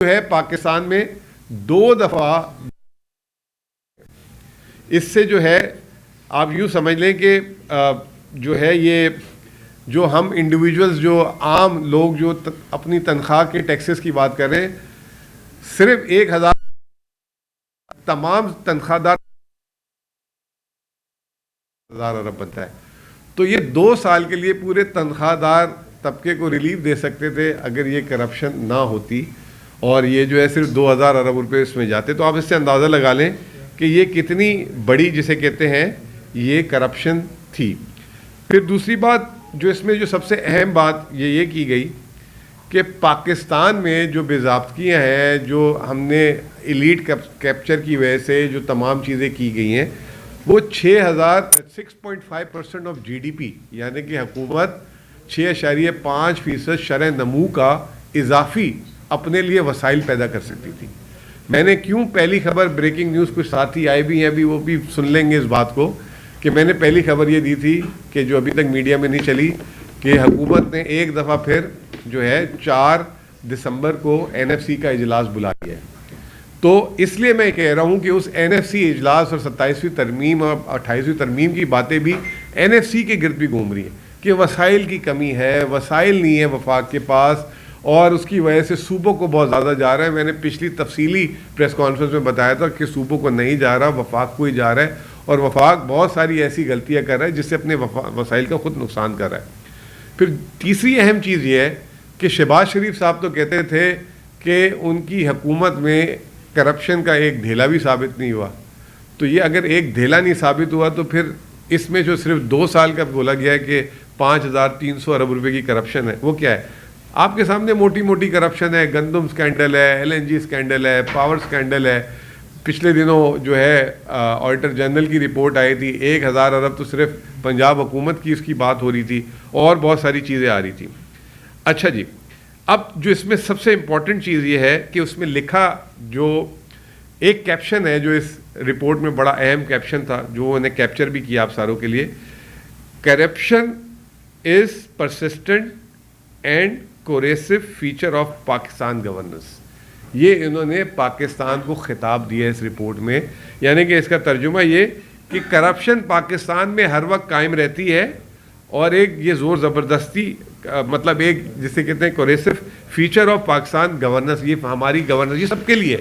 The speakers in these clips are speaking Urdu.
جو ہے پاکستان میں 2 دفعہ اس سے جو ہے آپ یوں سمجھ لیں کہ جو ہے یہ جو ہم انڈیویجولز جو عام لوگ جو اپنی تنخواہ کے ٹیکسز کی بات کر رہے ہیں صرف 1000 تمام تنخواہ دار 1000 ارب بنتا ہے. تو یہ 2 سال کے لیے پورے تنخواہ دار طبقے کو ریلیف دے سکتے تھے اگر یہ کرپشن نہ ہوتی اور یہ جو ہے صرف 2000 ارب روپے اس میں جاتے. تو آپ اس سے اندازہ لگا لیں کہ یہ کتنی بڑی جسے کہتے ہیں یہ کرپشن تھی. پھر دوسری بات جو اس میں جو سب سے اہم بات یہ کی گئی کہ پاکستان میں جو بے ضابطگیاں ہیں جو ہم نے ایلیٹ کیپچر کی وجہ سے جو تمام چیزیں کی گئی ہیں وہ 6.5% آف جی ڈی پی یعنی کہ حکومت 6.5% شرح نمو کا اضافی اپنے لیے وسائل پیدا کر سکتی تھی. میں نے کیوں پہلی خبر بریکنگ نیوز کچھ ساتھی آئے بھی ہیں ابھی وہ بھی سن لیں گے اس بات کو کہ میں نے پہلی خبر یہ دی تھی کہ جو ابھی تک میڈیا میں نہیں چلی کہ حکومت نے ایک دفعہ پھر جو ہے 4 دسمبر کو این ایف سی کا اجلاس بلا لیا ہے. تو اس لیے میں کہہ رہا ہوں کہ اس این ایف سی اجلاس اور 27ویں ترمیم اور 28ویں ترمیم کی باتیں بھی این ایف سی کے گرد بھی گھوم رہی ہیں کہ وسائل کی کمی ہے, وسائل نہیں ہے وفاق کے پاس اور اس کی وجہ سے صوبوں کو بہت زیادہ جا رہا ہے. میں نے پچھلی تفصیلی پریس کانفرنس میں بتایا تھا کہ صوبوں کو نہیں جا رہا, وفاق کو ہی جا رہا ہے اور وفاق بہت ساری ایسی غلطیاں کر رہا ہے جس سے اپنے وسائل کا خود نقصان کر رہا ہے. پھر تیسری اہم چیز یہ ہے کہ شہباز شریف صاحب تو کہتے تھے کہ ان کی حکومت میں کرپشن کا ایک ڈھیلا بھی ثابت نہیں ہوا. تو یہ اگر ایک ڈھیلا نہیں ثابت ہوا تو پھر اس میں جو صرف 2 سال کا بولا گیا ہے کہ 5300 ارب روپے کی کرپشن ہے وہ کیا ہے؟ آپ کے سامنے موٹی موٹی کرپشن ہے, گندم سکینڈل ہے, ایل این جی سکینڈل ہے, پاور سکینڈل ہے. پچھلے دنوں جو ہے آڈیٹر جنرل کی رپورٹ آئی تھی 1000 ارب تو صرف پنجاب حکومت کی اس کی بات ہو رہی تھی اور بہت ساری چیزیں آ رہی تھیں. اچھا جی, اب جو اس میں سب سے امپورٹنٹ چیز یہ ہے کہ اس میں لکھا جو ایک کیپشن ہے جو اس رپورٹ میں بڑا اہم کیپشن تھا جو انہیں کیپچر بھی کیا آپ ساروں کے لیے, corruption is persistent and corrosive feature of Pakistan governance. یہ انہوں نے پاکستان کو خطاب دیا ہے اس رپورٹ میں, یعنی کہ اس کا ترجمہ یہ کہ کرپشن پاکستان میں ہر وقت قائم رہتی ہے اور ایک یہ زور زبردستی مطلب ایک جسے کہتے ہیں کوریسو فیچر آف پاکستان گورننس, یہ ہماری گورننس یہ سب کے لیے,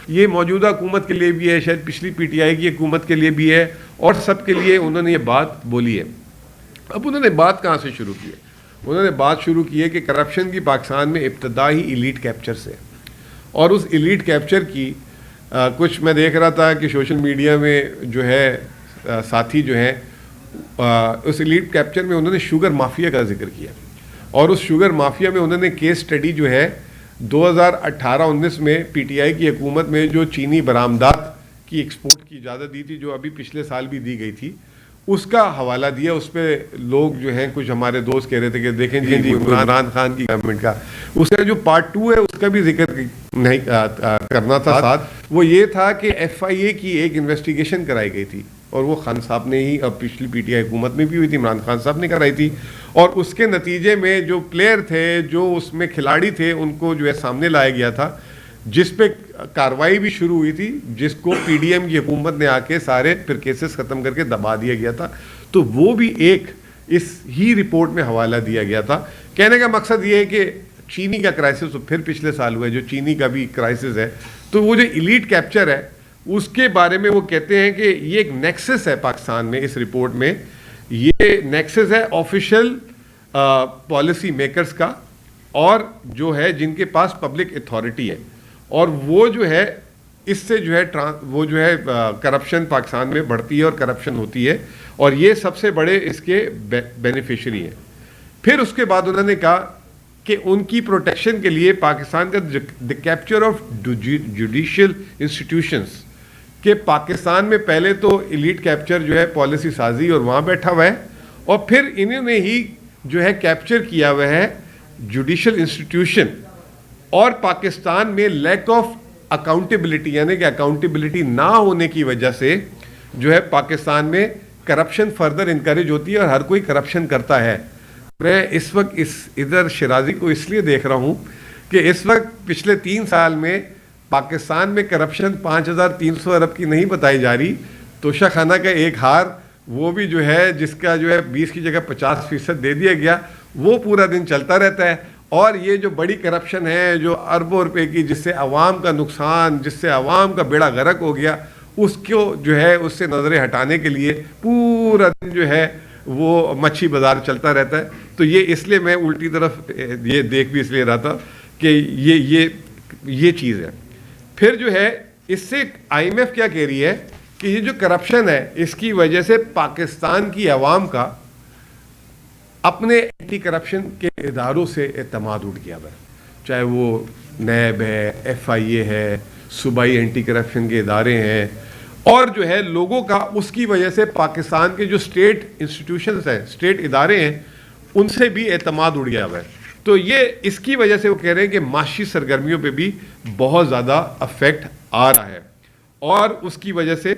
یہ موجودہ حکومت کے لیے بھی ہے, شاید پچھلی پی ٹی آئی کی حکومت کے لیے بھی ہے اور سب کے لیے انہوں نے یہ بات بولی ہے. اب انہوں نے بات کہاں سے شروع کی ہے؟ انہوں نے بات شروع کی ہے کہ کرپشن کی پاکستان میں ابتدا ہی ایلیٹ کیپچر سے, اور اس ایلیٹ کیپچر کی کچھ میں دیکھ رہا تھا کہ سوشل میڈیا میں جو ہے ساتھی جو ہیں اس ایلیٹ کیپچر میں انہوں نے شوگر مافیا کا ذکر کیا اور اس شوگر مافیا میں انہوں نے کیس سٹڈی جو ہے 2018-19 میں پی ٹی آئی کی حکومت میں جو چینی برآمدات کی ایکسپورٹ کی اجازت دی تھی جو ابھی پچھلے سال بھی دی گئی تھی اس کا حوالہ دیا. اس پہ لوگ جو ہیں کچھ ہمارے دوست کہہ رہے تھے کہ دیکھیں جی عمران خان کی گورنمنٹ کا اس کا جو پارٹ 2 ہے اس کا بھی ذکر نہیں کرنا تھا ساتھ. وہ یہ تھا کہ ایف آئی اے کی ایک انویسٹیگیشن کرائی گئی تھی اور وہ خان صاحب نے ہی اب پچھلی پی ٹی آئی حکومت میں بھی ہوئی تھی, عمران خان صاحب نے کرائی تھی, اور اس کے نتیجے میں جو پلیئر تھے جو اس میں کھلاڑی تھے ان کو جو ہے سامنے لایا گیا تھا جس پہ کارروائی بھی شروع ہوئی تھی جس کو پی ڈی ایم کی حکومت نے آ کے سارے پھر کیسز ختم کر کے دبا دیا گیا تھا. تو وہ بھی ایک اس ہی رپورٹ میں حوالہ دیا گیا تھا. کہنے کا مقصد یہ ہے کہ چینی کا کرائسس تو پھر پچھلے سال ہوا ہے جو چینی کا بھی کرائسس ہے, تو وہ جو ایلیٹ کیپچر ہے اس کے بارے میں وہ کہتے ہیں کہ یہ ایک نیکسس ہے پاکستان میں. اس رپورٹ میں یہ نیکسس ہے آفیشیل پالیسی میکرز کا اور جو ہے جن کے پاس پبلک اتھارٹی ہے, اور وہ جو ہے اس سے جو ہے وہ جو ہے کرپشن پاکستان میں بڑھتی ہے اور کرپشن ہوتی ہے اور یہ سب سے بڑے اس کے بینیفیشری ہیں. پھر اس کے بعد انہوں نے کہا کہ ان کی پروٹیکشن کے لیے پاکستان کا دی کیپچر آف جوڈیشل انسٹیٹیوشنس کہ پاکستان میں پہلے تو ایلیٹ کیپچر جو ہے پالیسی سازی اور وہاں بیٹھا ہوا ہے اور پھر انہوں نے ہی جو ہے کیپچر کیا ہوا ہے جوڈیشل انسٹیٹیوشن, اور پاکستان میں لیک آف اکاؤنٹیبلٹی یعنی کہ اکاؤنٹیبلٹی نہ ہونے کی وجہ سے جو ہے پاکستان میں کرپشن فردر انکریج ہوتی ہے اور ہر کوئی کرپشن کرتا ہے. میں اس وقت ادھر شیرازی کو اس لیے دیکھ رہا ہوں کہ اس وقت پچھلے 3 سال میں پاکستان میں کرپشن 5300 ارب کی نہیں بتائی جا رہی. توشہ خانہ کا ایک ہار وہ بھی جو ہے جس کا جو ہے 20 کی جگہ 50% دے دیا گیا, وہ پورا دن چلتا رہتا ہے. اور یہ جو بڑی کرپشن ہے جو اربوں روپے کی, جس سے عوام کا نقصان, جس سے عوام کا بیڑا غرق ہو گیا, اس کو جو ہے اس سے نظریں ہٹانے کے لیے پورا دن جو ہے وہ مچھی بازار چلتا رہتا ہے. تو یہ اس لیے میں الٹی طرف یہ دیکھ بھی اس لیے رہا تھا کہ یہ چیز ہے. پھر جو ہے اس سے آئی ایم ایف کیا کہہ رہی ہے کہ یہ جو کرپشن ہے اس کی وجہ سے پاکستان کی عوام کا اپنے اینٹی کرپشن کے اداروں سے اعتماد اٹھ گیا ہے, چاہے وہ نیب ہے, ایف آئی اے ہے, صوبائی اینٹی کرپشن کے ادارے ہیں, اور جو ہے لوگوں کا اس کی وجہ سے پاکستان کے جو اسٹیٹ انسٹیٹیوشنز ہیں, اسٹیٹ ادارے ہیں, ان سے بھی اعتماد اڑ گیا ہے. تو یہ اس کی وجہ سے وہ کہہ رہے ہیں کہ معاشی سرگرمیوں پہ بھی بہت زیادہ افیکٹ آ رہا ہے, اور اس کی وجہ سے